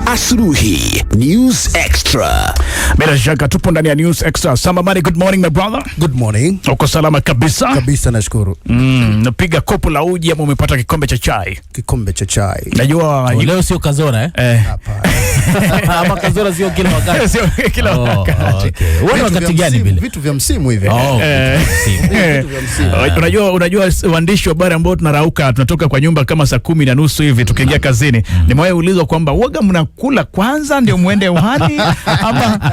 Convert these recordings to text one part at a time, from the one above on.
Asubuhi News Extra. Bila shaka tupo ndani ya News Extra. Samamani, good morning my brother. Good morning. Uko salama kabisa? Kabisa, nashukuru. Napiga kopo la uji ama umepata kikombe cha chai? Kikombe cha chai. Najua leo sio kazora Hapa. ama kazora sio kila wakati. Sio kila wakati. Okay. Wewe wakati gani vile? Vitu vya msimu hivi. Unajua waandishi wa habari ambao tunarauka tunatoka kwa nyumba kama saa 10:30 hivi tukiingia kazini. Nimewahi ulizwa kwamba waga mnakula kwanza ndio muende uhani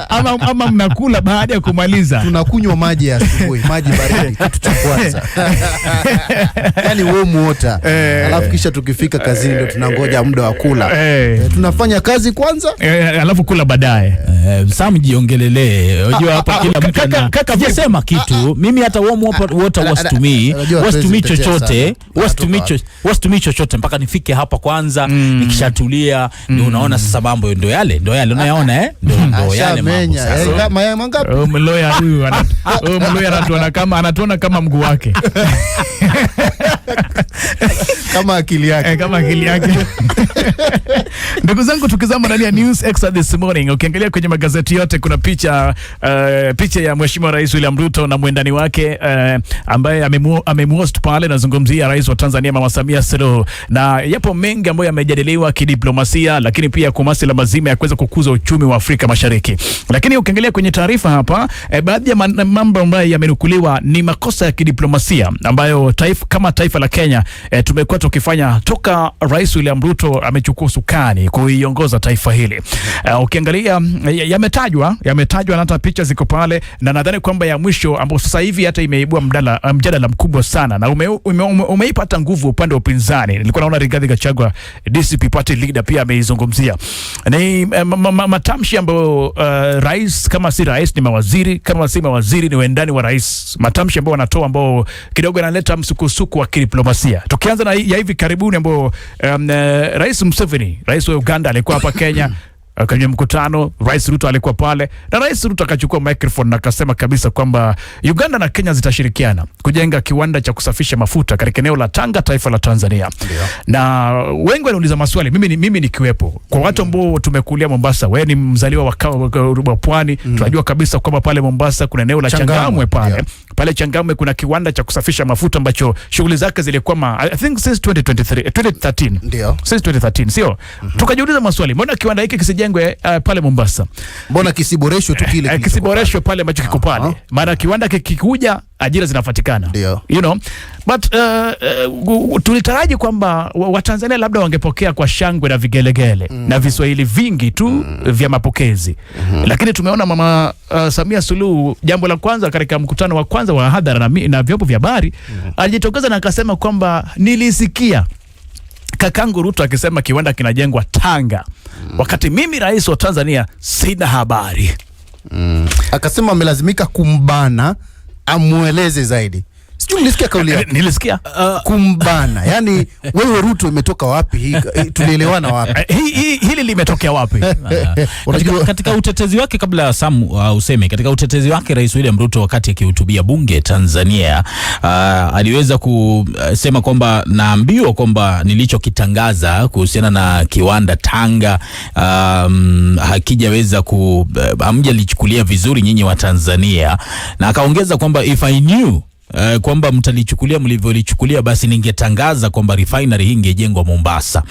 ama mnakula baada ya kumaliza? Tunakunywa maji ya asubuhi, maji baridi kitu cha kwanza. Yaani warm water. Alafu kisha tukifika kazini ndio tunangoja muda wa kula. Tunafanya kazi kwanza, alafu kula baadaye. Sam jiongelelee. Unajua hapa kila mtu kaka sema kitu. Mimi hata warm water wasitumii chochote. Wasitumii chochote mpaka nifike hapa kwanza, nikishatulia ndio unaona sasa mambo ndio yale unayaona ndio yale mambo sasa. Mayai mangapi? Mloya huyu anatuona kama mguu wake. Kama akili yake. Ndugu zangu, tukizama ndani ya News Extra this morning, ukiangalia kwenye magazeti yote kuna picha ya Mheshimiwa Rais William Ruto na mwendani wake ambaye amemuhost pale. Nazungumzia Rais wa Tanzania Mama Samia Suluhu, na yapo mengi ambayo yamejadiliwa kidiplomasia, lakini pia kwa masuala mazima ya kuweza kukuza uchumi wa Afrika Mashariki. Lakini ukiangalia kwenye taarifa hapa, baadhi ya mambo ambayo yamenukuliwa ni makosa ya kidiplomasia ambayo kama taifa la Kenya tumekuwa tukifanya toka Rais William Ruto amechukua usukani kuiongoza taifa hili. Ukiangalia yametajwa na hata picha ziko pale, na nadhani kwamba ya mwisho ambapo sasa hivi hata imeibua mjadala mkubwa sana na umeipata nguvu upande wa upinzani. Nilikuwa naona Rigathi Gachagua, DCP party leader, pia ameizungumzia. Ni matamshi ambayo rais kama si rais ni mawaziri, kama si mawaziri ni wendani wa rais. Matamshi ambayo wanatoa ambao kidogo yanaleta msukusuku wa kidiplomasia. Tukianza na ya hivi karibuni ambao Rais Museveni, rais wa Uganda, alikuwa hapa Kenya kwenye mkutano. Rais Ruto alikuwa pale na Rais Ruto akachukua microphone na akasema kabisa kwamba Uganda na Kenya zitashirikiana kujenga kiwanda cha kusafisha mafuta katika eneo la Tanga, taifa la Tanzania. Na wengi wanauliza maswali, mimi nikiwepo. Kwa watu ambao tumekulia Mombasa, wewe ni mzaliwa wa Pwani, tunajua kabisa kwamba pale Mombasa kuna eneo la Changamwe pale. Pale Changamwe kuna kiwanda cha kusafisha mafuta ambacho shughuli zake zilikuwa I think since 2013. Ndio. Since 2013, sio? Tukajiuliza maswali, mbona kiwanda hiki kisijengwe pale Mombasa? Mbona kisiboreshwe tu kile kisiboreshwe pale ambacho kiko pale? Maana kiwanda kikikuja ajira zinapatikana. You know? But tulitaraji kwamba Watanzania labda wangepokea kwa shangwe na vigelegele na viswahili vingi tu vya mapokezi. Lakini tumeona Mama Samia Suluhu, jambo la kwanza katika mkutano wa kwanza wa hadhara na vyombo vya habari, alijitokeza na akasema kwamba nilisikia kakangu Ruto akisema kiwanda kinajengwa Tanga, wakati mimi rais wa Tanzania sina habari. Akasema amelazimika kumbana amueleze zaidi. Sijui nilisikia kauli yake. Nilisikia kumbana. Yaani wewe Ruto umetoka wapi hii? Tulielewana wapi? Hili limetokea wapi? Katika utetezi wake, kabla Sam useme, katika utetezi wake Rais William Ruto wakati akihutubia bunge Tanzania, aliweza kusema kwamba naambiwa kwamba nilichokitangaza kuhusiana na kiwanda Tanga hakijaweza hamjalichukulia vizuri nyinyi wa Tanzania, na akaongeza kwamba if I knew kwamba mtalichukulia mlivyolichukulia, basi ningetangaza kwamba refinery hii ingejengwa Mombasa.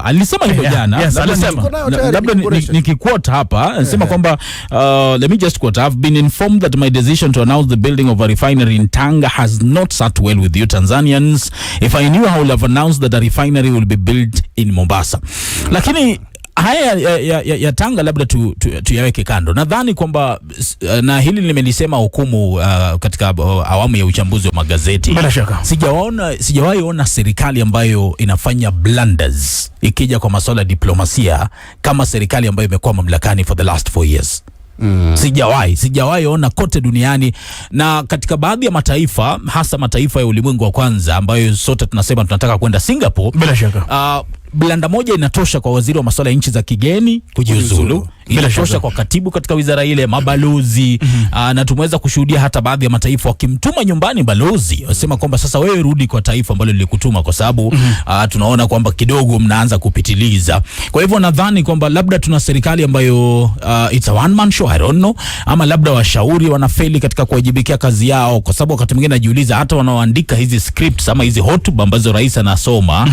Alisema hivyo jana. Labda nikiquote hapa, anasema kwamba let me just quote, I've been informed that my decision to announce the building of a refinery in Tanga has not sat well with you Tanzanians. If I knew, I would have announced that a refinery will be built in Mombasa. Lakini haya ya Tanga labda tuyaweke kando. Nadhani kwamba na hili nimelisema hukumu katika awamu ya uchambuzi wa magazeti. Sijawahi ona serikali ambayo inafanya blunders ikija kwa masuala ya diplomasia kama serikali ambayo imekuwa mamlakani for the last 4 years. Sijawahi ona kote duniani, na katika baadhi ya mataifa, hasa mataifa ya ulimwengu wa kwanza ambayo sote tunasema tunataka kwenda Singapore. Bila shaka blanda moja inatosha kwa waziri wa masuala ya nchi za kigeni kujiuzulu. Ilitosha kwa katibu katika wizara ile, mabalozi na tumeweza kushuhudia hata baadhi ya mataifa wakimtuma nyumbani balozi, wasema kwamba sasa wewe rudi kwa taifa ambalo lilikutuma, kwa sababu tunaona kwamba kidogo mnaanza kupitiliza. Kwa hivyo nadhani kwamba labda tuna serikali ambayo it's a one man show, I don't know, ama labda washauri wanafeli katika kuwajibikia kazi yao, kwa sababu wakati mwingine najiuliza hata wanaoandika hizi scripts ama hizi hotuba ambazo rais anasoma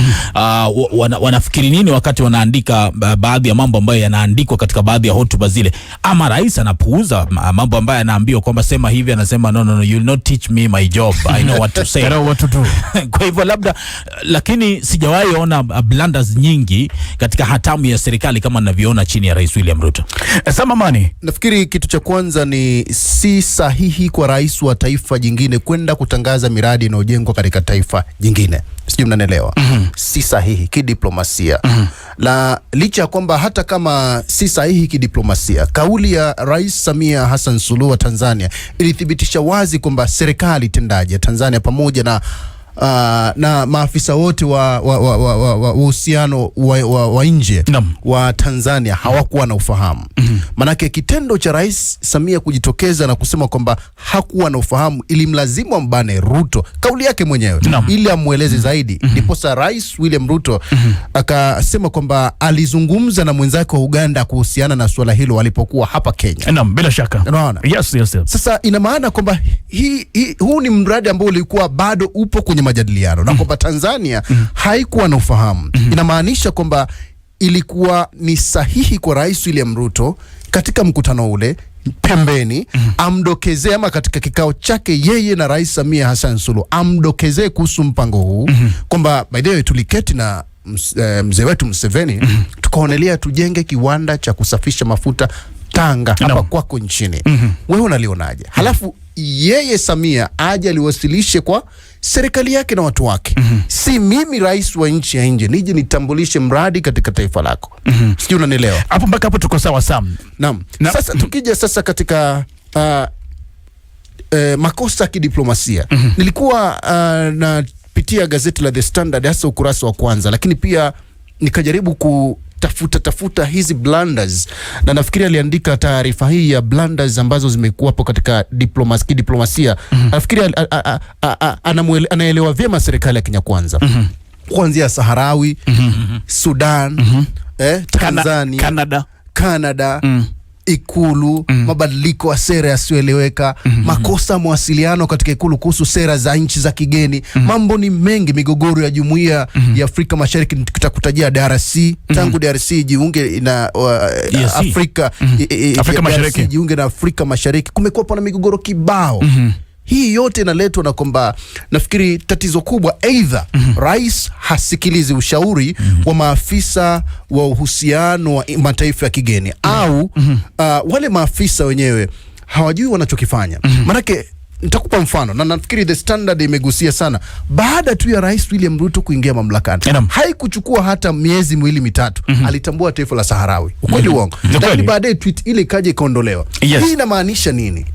wanafikiri nini wakati wanaandika baadhi ya mambo ambayo yanaandikwa katika baadhi ya hotuba zile, ama rais anapuuza mambo ambayo anaambiwa kwamba sema hivi, anasema no you will not teach me my job, I know what to say. I know what to do. Kwa hivyo labda, lakini sijawahi ona blunders nyingi katika hatamu ya serikali kama ninavyoona chini ya Rais William Ruto. Samamani, nafikiri kitu cha kwanza ni si sahihi kwa rais wa taifa jingine kwenda kutangaza miradi inayojengwa katika taifa jingine. Sijui mnanielewa. Si sahihi kidiplomasia. La licha kwamba hata kama si sahihi kidiplomasia, kauli ya Rais Samia Hassan Suluhu wa Tanzania ilithibitisha wazi kwamba serikali tendaji ya Tanzania pamoja na maafisa wote wa uhusiano wa nje wa Tanzania hawakuwa na ufahamu. Manake kitendo cha Rais Samia kujitokeza na kusema kwamba hakuwa na ufahamu ilimlazimu ambane Ruto, kauli yake mwenyewe, ili amueleze zaidi. Ndipo sa Rais William Ruto akasema kwamba alizungumza na mwenzake wa Uganda kuhusiana na swala hilo walipokuwa hapa Kenya. Bila shaka. Unaona? Yes. Sasa ina maana kwamba huu ni mradi ambao ulikuwa bado upo kwenye majadiliano na kwamba Tanzania haikuwa na ufahamu. Inamaanisha kwamba ilikuwa ni sahihi kwa Rais William Ruto katika mkutano ule pembeni amdokezee, ama katika kikao chake yeye na Rais Samia Hassan Suluhu amdokezee kuhusu mpango huu kwamba by the way tuliketi na mzee wetu Museveni tukaonelea tujenge kiwanda cha kusafisha mafuta Tanga hapa kwako nchini. Wewe unalionaje? Halafu yeye Samia aje aliwasilishe kwa serikali yake na watu wake. Si mimi rais wa nchi ya nje nije nitambulishe mradi katika taifa lako. Sijui unanielewa. Hapo mpaka hapo tuko sawa Sam. Naam. Sasa tukija sasa katika makosa ya kidiplomasia. Nilikuwa napitia gazeti la The Standard hasa ukurasa wa kwanza, lakini pia nikajaribu tafuta hizi blunders, na nafikiri aliandika taarifa hii ya blunders ambazo zimekuwa hapo katika diplomasia. Nafikiri anaelewa vyema serikali ya Kenya Kwanza. Kuanzia Saharawi, Sudan, Tanzania, Canada, Ikulu, mabadiliko ya sera yasiyoeleweka, makosa mawasiliano katika Ikulu kuhusu sera za nchi za kigeni. Mambo ni mengi, migogoro ya Jumuiya ya Afrika Mashariki, tutakutajia DRC, tangu DRC jiunge na Afrika Mashariki, jiunge na Afrika Mashariki, kumekuwa na migogoro kibao. Hii yote inaletwa na kwamba nafikiri tatizo kubwa either rais hasikilizi ushauri wa maafisa wa uhusiano wa mataifa ya kigeni au wale maafisa wenyewe hawajui wanachokifanya. Manake nitakupa mfano, na nafikiri The Standard imegusia sana. Baada tu ya Rais William Ruto kuingia mamlakani, haikuchukua hata miezi miwili mitatu, alitambua taifa la Saharawi. Ukweli uongo? Lakini baadaye tweet ile ikaja ikaondolewa. Hii inamaanisha nini?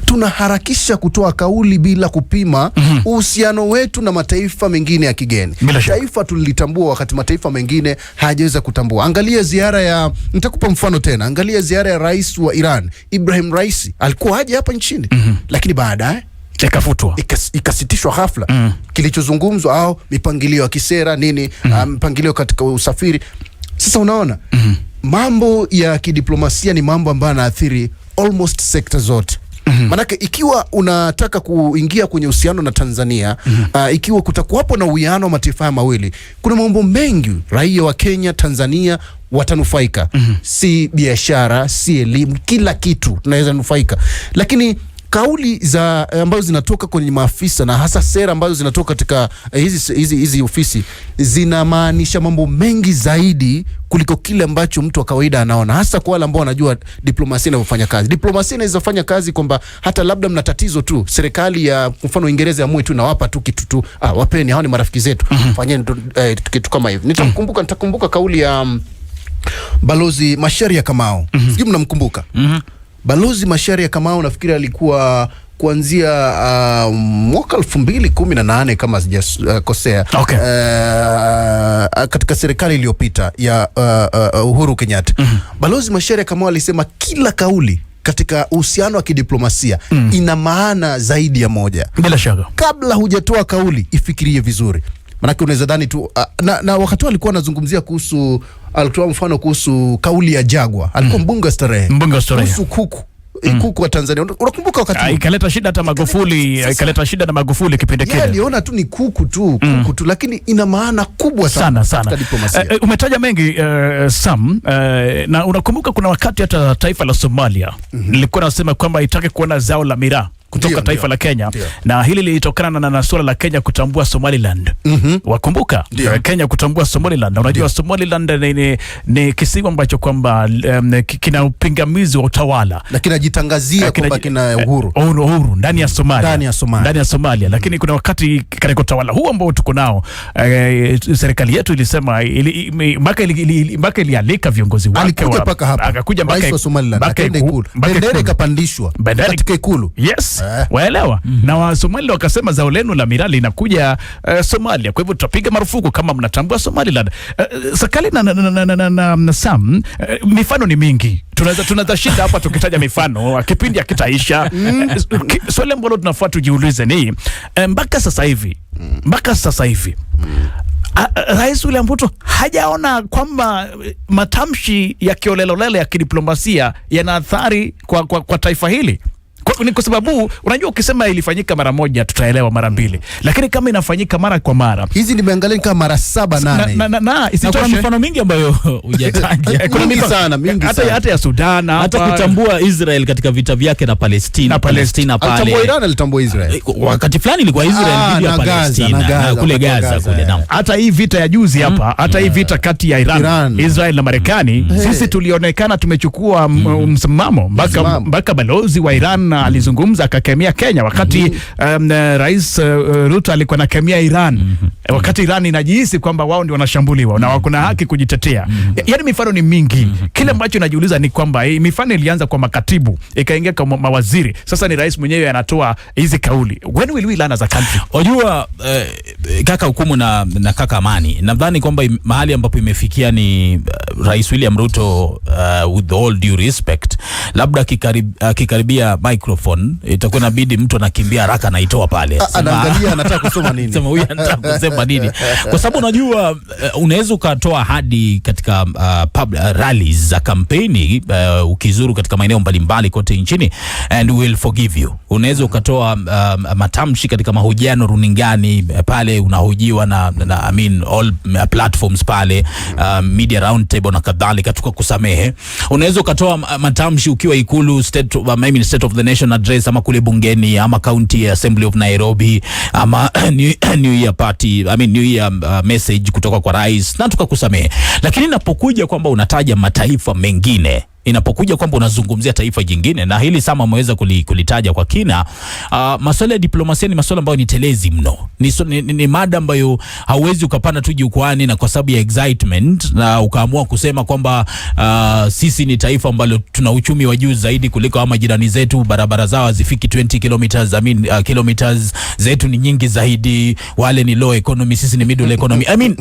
Tunaharakisha kutoa kauli bila kupima uhusiano wetu na mataifa mengine ya kigeni. Taifa tulitambua wakati mataifa mengine hayajaweza kutambua. Angalia ziara ya, nitakupa mfano tena, angalia ziara ya rais wa Iran Ibrahim Raisi, alikuwa aje hapa nchini, lakini baadaye ikafutwa, ikasitishwa ghafla. Kilichozungumzwa au mipangilio ya kisera nini, mipangilio katika usafiri. Sasa unaona, mambo ya kidiplomasia ni mambo ambayo yanaathiri almost sekta zote. Manake ikiwa unataka kuingia kwenye uhusiano na Tanzania, ikiwa kutakuwapo na uwiano wa mataifa mawili, kuna mambo mengi raia wa Kenya, Tanzania watanufaika. Si biashara, si elimu, kila kitu tunaweza nufaika. Lakini kauli za ambazo zinatoka kwenye maafisa na hasa sera ambazo zinatoka katika hizi ofisi zinamaanisha mambo mengi zaidi kuliko kile ambacho mtu wa kawaida anaona, hasa kwa wale ambao wanajua diplomasia inavyofanya kazi. Diplomasia inaweza fanya kazi kwamba hata labda mna tatizo tu, serikali ya mfano Uingereza amue tu nawapa tu kitu tu, wapeni, hao ni marafiki zetu, fanyeni kitu kama hivi. Nitakumbuka kauli ya Balozi Macharia Kamau. Sijui mnamkumbuka? Balozi Macharia Kamau nafikiri alikuwa kuanzia mwaka 2018 kama sijakosea, okay. Katika serikali iliyopita ya Uhuru Kenyatta, Balozi Macharia Kamau alisema kila kauli katika uhusiano wa kidiplomasia ina maana zaidi ya moja. Bila shaka, kabla hujatoa kauli ifikirie vizuri, manake unaweza dhani tu na wakati alikuwa anazungumzia kuhusu, alitoa mfano kuhusu kauli ya Jagwa, alikuwa mbunge wa starehe kuhusu kuku wa Tanzania. Unakumbuka wakati ikaleta shida hata Magufuli, ikaleta shida na Magufuli kipindi kile. Aliona tu ni kuku tu, lakini ina maana kubwa sana katika diplomasia. Umetaja mengi Sam, na unakumbuka kuna wakati hata taifa la Somalia lilikuwa nasema kwamba itake kuona zao la miraa kutoka taifa la Kenya. Na hili lilitokana na suala la Kenya kutambua Somaliland. Wakumbuka? Kenya kutambua Somaliland. Unajua Somaliland ni kisiwa ambacho kwamba kina upingamizi wa utawala, lakini ajitangazia kwamba kina uhuru ndani ya Somalia. Lakini kuna wakati katika utawala huu ambao tuko nao, serikali yetu ilisema mpaka ilialika viongozi wake, akakuja mpaka Somaliland, akaenda Ikulu, bendera ikapandishwa katika Ikulu. Yes. Waelewa? Na Wasomali wakasema zao lenu la miraa linakuja Somalia, kwa hivyo tutapiga marufuku kama mnatambua Somaliland. Sakali na Sam, mifano ni mingi. Tunaweza shinda hapa tukitaja mifano, kipindi hakitaisha. Swali ambalo tunafaa tujiulize ni mpaka sasa hivi Rais William Ruto hajaona kwamba matamshi ya kiolelolele ya kidiplomasia yana athari kwa taifa hili. Ni kwa sababu unajua ukisema ilifanyika mara moja tutaelewa, mara mbili, lakini kama inafanyika mara kwa mara, hizi nimeangalia kama mara 7 8, isitoshe mifano mingi ambayo hujataja. Kuna mingi sana hata ya Sudan, hata kutambua Israel katika vita vyake na Palestina pale. Alitambua Iran, alitambua Israel wakati fulani, ilikuwa Israel dhidi ya Palestina kule Gaza kule. Hata hii vita ya juzi hapa, hata hii vita kati ya Iran, Israel na Marekani, sisi tulionekana tumechukua msimamo, mpaka balozi wa Iran alizungumza akakemea Kenya wakati Rais Ruto alikuwa anakemea Iran wakati Iran inajihisi kwamba wao ndio wanashambuliwa na wako na haki kujitetea. Yaani mifano ni mingi. Kile ambacho najiuliza ni kwamba mifano ilianza kwa makatibu, ikaingia kwa mawaziri, sasa ni rais mwenyewe anatoa hizi kauli. When will we learn as a country? Unajua kaka Hukumu na kaka Amani, nadhani kwamba mahali ambapo imefikia ni Rais William Ruto, with all due respect, labda akikaribia microphone itakuwa inabidi mtu anakimbia haraka na itoa pale. Anaangalia anataka kusoma nini. Sema huyu anataka kusema nini. Kwa sababu unajua unaweza ukatoa ahadi katika rallies za kampeni, ukizuru katika maeneo mbalimbali kote nchini, and we will forgive you. Unaweza ukatoa matamshi katika mahojiano runingani pale, unahojiwa na I mean all platforms pale, media round table na kadhalika, tukakusamehe. Unaweza ukatoa matamshi ukiwa Ikulu, state of the nation address, ama kule bungeni, ama county assembly of Nairobi, ama new year party, I mean new year message kutoka kwa rais, na tukakusamehe. Lakini inapokuja kwamba unataja mataifa mengine, inapokuja kwamba unazungumzia taifa jingine, na hili Sama ameweza kulitaja kwa kina, masuala ya diplomasia ni masuala ambayo ni telezi mno. Ni mada ambayo hauwezi ukapanda tu jukwani na kwa sababu ya excitement na ukaamua kusema kwamba sisi ni taifa ambalo tuna uchumi wa juu zaidi kuliko ama jirani zetu, barabara zao hazifiki 20 kilometers, I mean kilometers zetu ni nyingi zaidi, wale ni low economy, sisi ni middle economy. I mean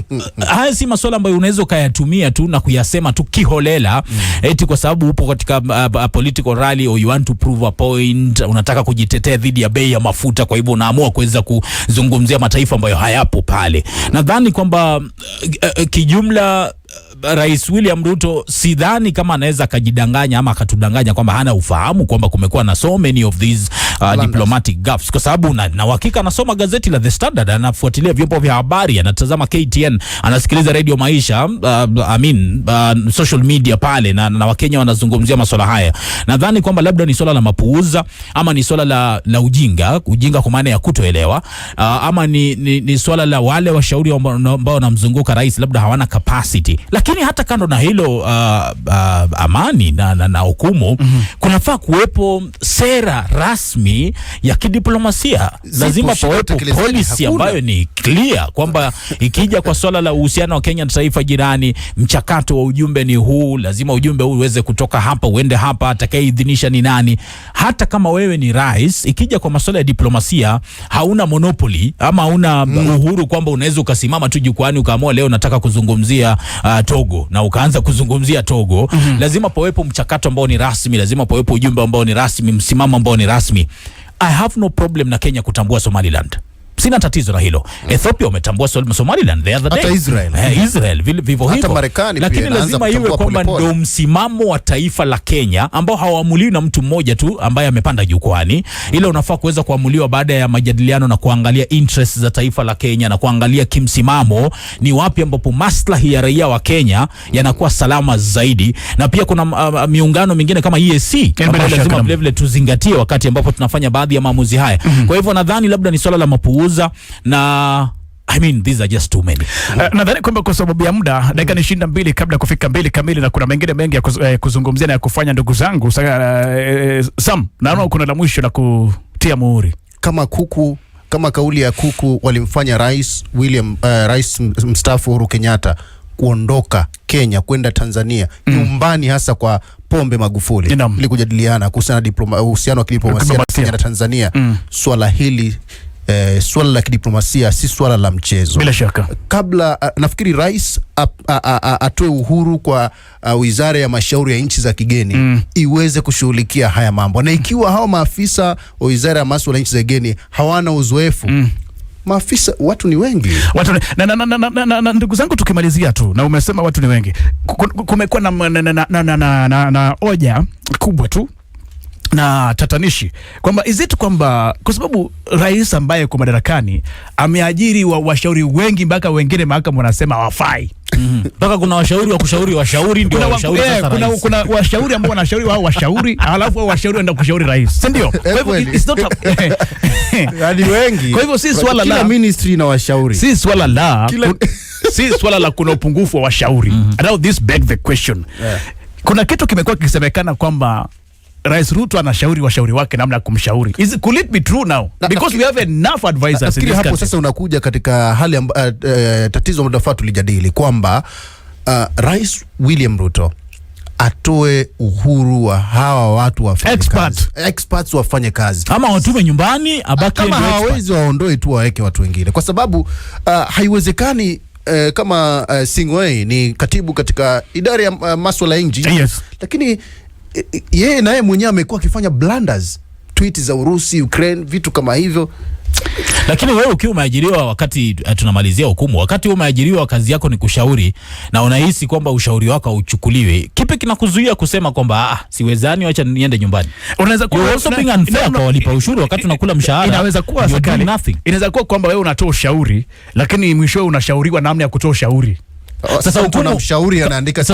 haya si masuala ambayo unaweza kuyatumia tu na kuyasema tu kiholela, eti kwa sababu upo katika political rally or you want to prove a point, unataka kujitetea dhidi ya bei ya mafuta, kwa hivyo unaamua kuweza kuzungumzia mataifa ambayo hayapo pale. Nadhani kwamba kijumla Rais William Ruto sidhani kama anaweza kujidanganya ama akatudanganya kwamba hana ufahamu kwamba kumekuwa na so many of these diplomatic gaffes, kwa sababu na hakika anasoma gazeti la The Standard, anafuatilia vyombo vya habari, anatazama KTN, anasikiliza Radio Maisha, social media pale, na Wakenya wanazungumzia masuala haya. Nadhani kwamba labda ni swala la mapuuza, ama ni swala la ujinga kwa maana ya kutoelewa, ama ni swala la wale washauri ambao wanamzunguka rais labda hawana capacity. Lakini hata kando na hilo, Amani na Hukumu, kunafaa kuwepo sera rasmi gani ya kidiplomasia? Lazima pawepo policy ambayo ni clear kwamba ikija kwa swala la uhusiano wa Kenya na taifa jirani, mchakato wa ujumbe ni huu, lazima ujumbe huu uweze kutoka hapa uende hapa, atakayeidhinisha ni nani. Hata kama wewe ni rais, ikija kwa masuala ya diplomasia hauna monopoly ama hauna uhuru kwamba unaweza ukasimama tu jukwani ukaamua leo nataka kuzungumzia Togo na ukaanza kuzungumzia Togo. Lazima pawepo mchakato ambao ni rasmi, lazima pawepo ujumbe ambao ni rasmi, msimamo ambao ni rasmi. I have no problem na Kenya kutambua Somaliland. Sina tatizo na hilo. Ethiopia wametambua Somaliland the other day. Hata Israel. Israel vivyo hivyo. Hata Marekani pia. Lakini lazima iwe kwamba ndio msimamo wa taifa la Kenya ambao hauamuliwi na mtu mmoja tu ambaye amepanda jukwani. Ila unafaa kuweza kuamuliwa baada ya majadiliano na kuangalia interests za taifa la Kenya na kuangalia kimsimamo ni wapi ambapo maslahi ya raia wa Kenya yanakuwa salama zaidi. Na pia kuna miungano mingine kama EAC ambayo lazima vile tuzingatie wakati ambapo tunafanya baadhi ya maamuzi haya. Kwa hivyo nadhani labda ni swala la mapuuza na I mean these are just too many. Nadhani kwamba kwa sababu ya muda dakika ni 22 kabla kufika 2 kamili, na kuna mengine mengi ya kuzungumzia na ya kufanya ndugu zangu. Sam, naona kuna la mwisho la kutia muhuri. Kama kauli ya kuku walimfanya rais mstaafu Uhuru Kenyatta kuondoka Kenya kwenda Tanzania nyumbani, hasa kwa Pombe Magufuli ili kujadiliana kuhusiana na uhusiano wa kidiplomasia na Kenya na Tanzania. Swala hili swala la kidiplomasia si swala la mchezo. Bila shaka. Kabla nafikiri rais atoe uhuru kwa wizara ya mashauri ya nchi za kigeni iweze kushughulikia haya mambo, na ikiwa hao maafisa wa wizara ya masuala ya nchi za kigeni hawana uzoefu, maafisa watu ni wengi. Na ndugu zangu, tukimalizia tu, na umesema watu ni wengi, kumekuwa na hoja kubwa tu na tatanishi kwamba kwamba kwa sababu rais ambaye kwa madarakani ameajiri washauri wengi mpaka wengine mahakama wanasema hawafai. Mpaka kuna washauri wa kushauri washauri ndio washauri sasa. Kuna washauri ambao wanashauri wao washauri, alafu wao washauri wanaenda kushauri rais, si ndio? Kwa hivyo it's not hadi wengi. Kwa hivyo si swala la ministry na washauri, si swala la si swala la kuna upungufu wa washauri. Now this beg the question. Kuna kitu kimekuwa kikisemekana kwamba Rais Ruto anashauri washauri wake namna ya kumshauri. Could it be true now? Because we have enough advisors in this country. Hapo sasa unakuja katika hali tatizo mdafaa tulijadili kwamba Rais William Ruto atoe uhuru wa hawa watu wafanye kazi. Experts wafanye kazi. Ama watume nyumbani, abaki kama hawawezi waondoe tu waweke watu wengine. Kwa sababu haiwezekani kama Sing'oei ni katibu katika idara ya masuala ya nje. Yes. Lakini yeye naye mwenyewe amekuwa akifanya blunders, tweet za Urusi, Ukraine, vitu kama hivyo. Lakini wewe ukiwa umeajiriwa, wakati tunamalizia hukumu, wakati wewe umeajiriwa kazi yako ni kushauri na unahisi kwamba ushauri wako uchukuliwe, kipi kinakuzuia kusema kwamba siwezani, acha niende nyumbani? Unaweza kuwa also being unfair kwa walipa ushuru wakati unakula mshahara. Inaweza kuwa inaweza kuwa kwamba wewe unatoa ushauri lakini mwisho unashauriwa namna ya kutoa ushauri. Sasa kuna mshauri anaandika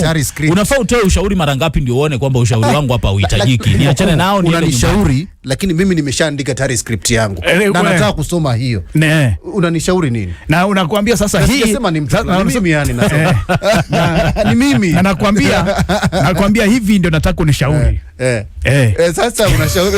tayari script. Unafaa utoe ushauri mara ngapi ndio uone kwamba ushauri wangu hapa huhitajiki? Niachane nao, niende unanishauri, lakini mimi nimeshaandika tayari script yangu na nataka kusoma hiyo. Unanishauri nini? Na unakuambia sasa hii nasema ni mimi yani nasema. Ni mimi. Na nakwambia hivi ndio nataka unishauri. Sasa unashauri